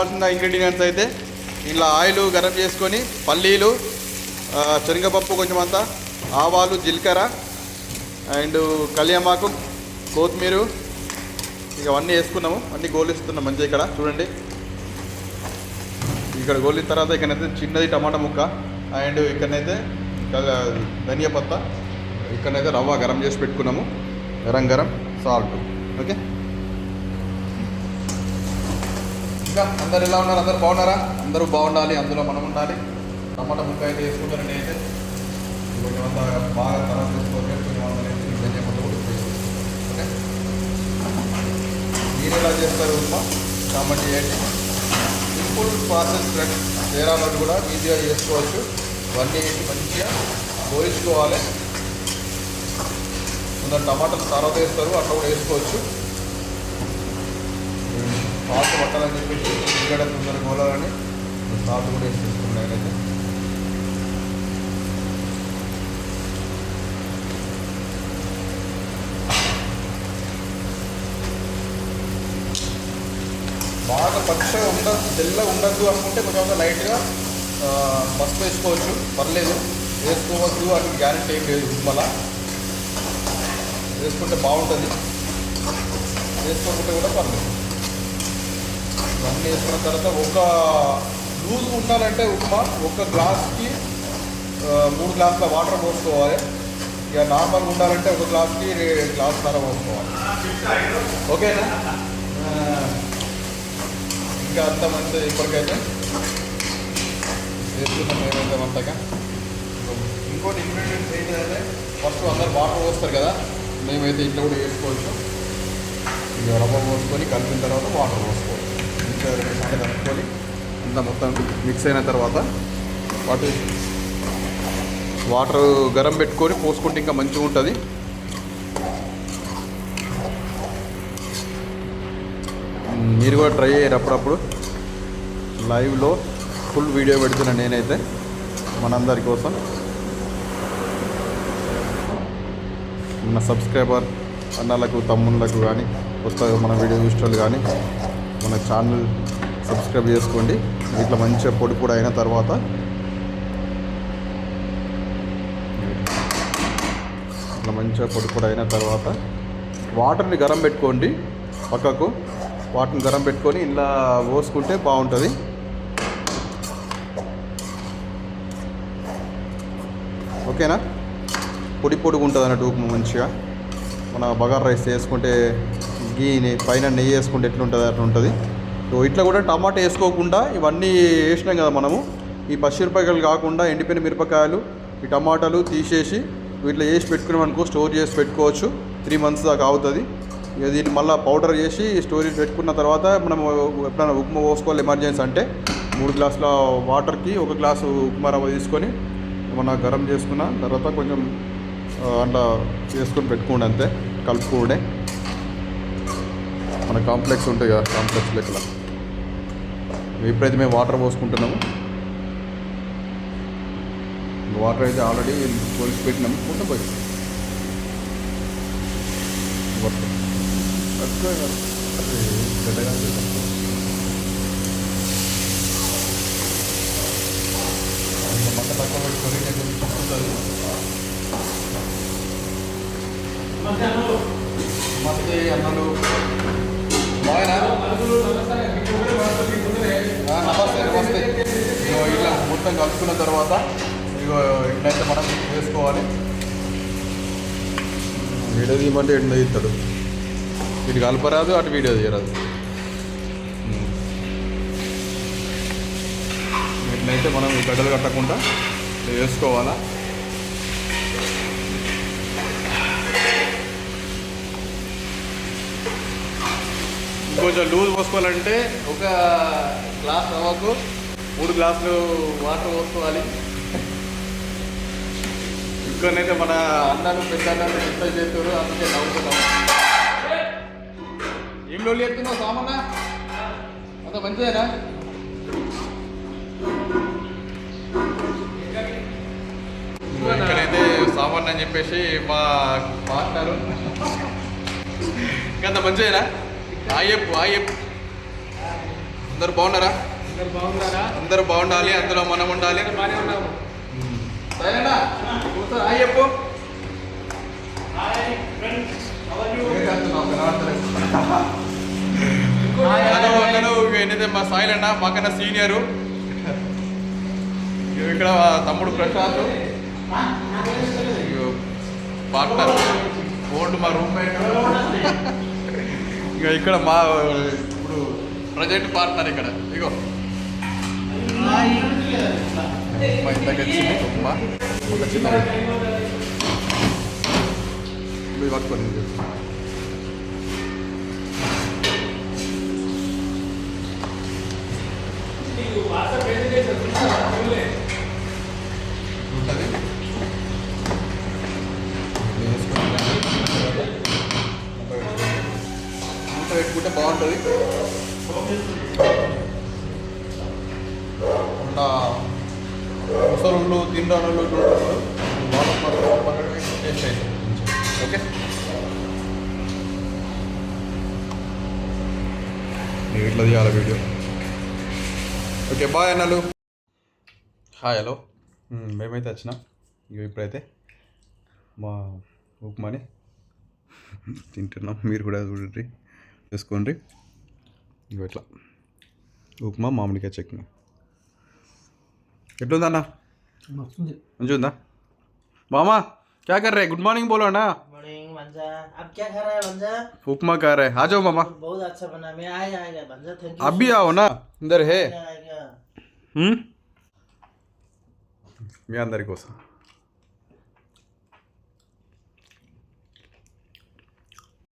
కావాల్సిన ఇంగ్రీడియంట్స్ అయితే ఇలా ఆయిల్ గరం చేసుకొని పల్లీలు, శనగపప్పు కొంచెం అంతా, ఆవాలు, జీలకర్ర అండ్ కళ్యామాకు, కొత్తిమీర ఇక అవన్నీ వేసుకున్నాము. అన్నీ గోలిస్తున్నాం మంచిగా. ఇక్కడ చూడండి, ఇక్కడ గోలిన తర్వాత ఇక్కడైతే చిన్నది టమాటా ముక్క అండ్ ఇక్కడనైతే ధనియా పత్తా, ఇక్కడనైతే రవ్వ గరం చేసి పెట్టుకున్నాము, గరం సాల్ట్. ఓకే, ఇంకా అందరు ఎలా ఉన్నారు? అందరు బాగున్నారా? అందరూ బాగుండాలి, అందులో మనం ఉండాలి. టమాటా ముక్క అయితే వేసుకుంటారండి. అయితే కొంచెం అంతా బాగా తర్వాత వేసుకోవాలి. కొంచెం అంతా ధనియా పత్తా కూడా వేసుకోవాలి. ఓకే, మీరు ఎలా చేస్తారు ఉప్మా కామెంట్ చేయండి. సింపుల్ ప్రాసెస్ ఫ్రెండ్స్, చేరాలను కూడా ఈజీగా చేసుకోవచ్చు. ఇవన్నీ మంచిగా గోయించుకోవాలి. కొందరు టమాటాలు తర్వాత వేస్తారు, అట్లా కూడా వేసుకోవచ్చు. సాల్ట్ పట్టాలని చెప్పేసి ఉల్లిగడ్డ తొందర గోలాలని సాల్ట్ కూడా వేసేసుకున్నాను నేనైతే. బాగా పచ్చగా తెల్లగా ఉండద్దు అనుకుంటే కొంచెం లైట్గా పసుపు వేసుకోవచ్చు, పర్లేదు. వేసుకోవద్దు అని గ్యారెంటీ ఏం లేదు. ఉప్మలా వేసుకుంటే బాగుంటుంది, వేసుకోకుంటే కూడా పర్లేదు. ఇవన్నీ వేసుకున్న తర్వాత ఒక లూజ్ ఉండాలంటే ఉప్మా ఒక గ్లాస్కి 3 గ్లాసుల వాటర్ పోసుకోవాలి. ఇక నార్మల్గా ఉండాలంటే ఒక గ్లాస్కి 1.5 గ్లాసున్నర పోసుకోవాలి. ఓకేనా? ఇంకా అంత మంచిది. ఇప్పటికైతే వేసుకున్నాం ఏమైతే అంతగా. ఇంకోటి ఇంగ్రీడియంట్స్ ఏంటంటే ఫస్ట్ అందరు వాటర్ పోస్తారు కదా, మేమైతే ఇంట్లో కూడా వేసుకోవచ్చు. ఇక రవ్వ పోసుకొని కలిపిన తర్వాత వాటర్ పోసుకోవాలి. మంచిగా 2 సార్లు కలుపుకొని అంతా మొత్తం మిక్స్ అయిన తర్వాత వాటర్ గరం పెట్టుకొని పోసుకుంటే ఇంకా మంచిగా ఉంటుంది. మీరు కూడా ట్రై చేయరు. అప్పుడప్పుడు లైవ్లో ఫుల్ వీడియో పెడుతున్నాను నేనైతే మనందరి కోసం. మన సబ్స్క్రైబర్ అన్నలకు, తమ్ముళ్ళకు కానీ, కొత్తగా మన వీడియో చూసేవాళ్ళు కానీ మన ఛానల్ సబ్స్క్రైబ్ చేసుకోండి. ఇట్లా మంచిగా పొడి పొడి అయిన తర్వాత వాటర్ని గరం పెట్టుకోండి. పక్కకు వాటర్ని గరం పెట్టుకొని ఇలా పోసుకుంటే బాగుంటుంది. ఓకేనా? పొడి పొడిగా ఉంటుంది అన్నట్టు ఉప్మా మంచిగా. మన బగారా రైస్ వేసుకుంటే పైన నెయ్యి వేసుకుంటే ఎట్లుంటుంది అట్లా ఉంటుంది. సో ఇట్లా కూడా టమాటా వేసుకోకుండా ఇవన్నీ వేసినాం కదా మనము. ఈ పచ్చిమిరపకాయలు కాకుండా ఎండిపోయిన మిరపకాయలు, ఈ టమాటాలు తీసేసి వీటిలో వేసి పెట్టుకున్నాం అనుకో, స్టోర్ చేసి పెట్టుకోవచ్చు. 3 months దాకా అవుతుంది. ఇక దీన్ని మళ్ళీ పౌడర్ చేసి స్టోరేజ్ పెట్టుకున్న తర్వాత మనం ఎప్పుడైనా ఉప్మా పోసుకోవాలి ఎమర్జెన్సీ అంటే 3 గ్లాసుల వాటర్కి 1 గ్లాసు ఉప్మా రవ్వ తీసుకొని మన గరం చేసుకున్న తర్వాత కొంచెం అట్లా చేసుకొని పెట్టుకోండి. అంతే, కలుపుకోండి. మన కాంప్లెక్స్ ఉంటాయి కదా, కాంప్లెక్స్ లెక్కల ఎప్పుడైతే మేము వాటర్ పోసుకుంటున్నాము, వాటర్ అయితే ఆల్రెడీ కొలిసి పెట్టినాము. కొంచెం పోయి మంట తక్కువ పెట్టుకొని చూసుకుంటుంది. మస్తీ అన్నలు బాగా నమస్తే నమస్తే. ఇట్లా మొత్తం కలుపుకున్న తర్వాత ఇగో ఇట్లయితే మనం వేసుకోవాలి. వీడియో తీయమంటే ఎండ తీస్తాడు, ఇటు కలపరాదు, అటు వీడియో తీయరాదు. ఇట్లయితే మనం ఈ గడ్డలు కట్టకుండా వేసుకోవాలా. కొంచెం లూజ్ పోసుకోవాలంటే 1 గ్లాస్ రవ్వకు 3 గ్లాసులు వాటర్ పోసుకోవాలి. ఇంకొనైతే మన అన్నాలు పెద్ద అన్నాలు ఎంత చేస్తారు, అందుకే నవ్వుతున్నాం. ఏం లోళ్ళు చెప్తున్నావు సామన్నా? అంత మంచిదేనా? ఇక్కడైతే సామాన్ అని చెప్పేసి మా పార్ట్నరు ఇంకంత మంచిదేనా? ఆయప్పు అందరూ బాగున్నారా? బాగున్నారా? అందరూ బాగుండాలి, అందులో మనం ఉండాలి. బాగానే ఉన్నాము. సరేనా? కూర్చో, హాయ్ చెప్పు. మా సాయిల్ అన్న మాకన్నా సీనియరు. ఇక్కడ తమ్ముడు ప్రశాంత్ పార్ట్నర్, ఓల్డ్ మా రూమ్మేట్. ఇక ఇక్కడ మా ఇప్పుడు ప్రజెంట్ పార్ట్నర్ ఇక్కడ. ఇగో మా ఇంటికి వచ్చింది ఉప్మా, ఒక చిన్న పట్టుకొని పెట్టుకుంటే బాగుంటుంది. నా ముసలు తిండాలు టేస్ట్ అవుతుంది. ఓకే, నేను ఇట్లా తీయాలి వీడియో. ఓకే, బాయ్ అన్నలు. Hi, hello. మేమైతే వచ్చినాం. ఇక ఇప్పుడైతే మా ఉప్మాని తింటున్నాం. మీరు కూడా చూడండి, వేసుకోండి. ఇక ఇట్లా ఉప్మా, మామిడికాయ చట్నీ. ఎట్లుందన్నా? మంచిగా ఉందా? మామా क्या कर रहे? गुड मॉर्निंग बोलो ना. मॉर्निंग भंजा. अब क्या खा रहा है भंजा? उपमा खा रहे. आ जाओ मामा. बहुत अच्छा बना. मैं आएगा भंजा. Thank you. आप भी आओ ना, इधर है. आएगा. మీ అందరి కోసం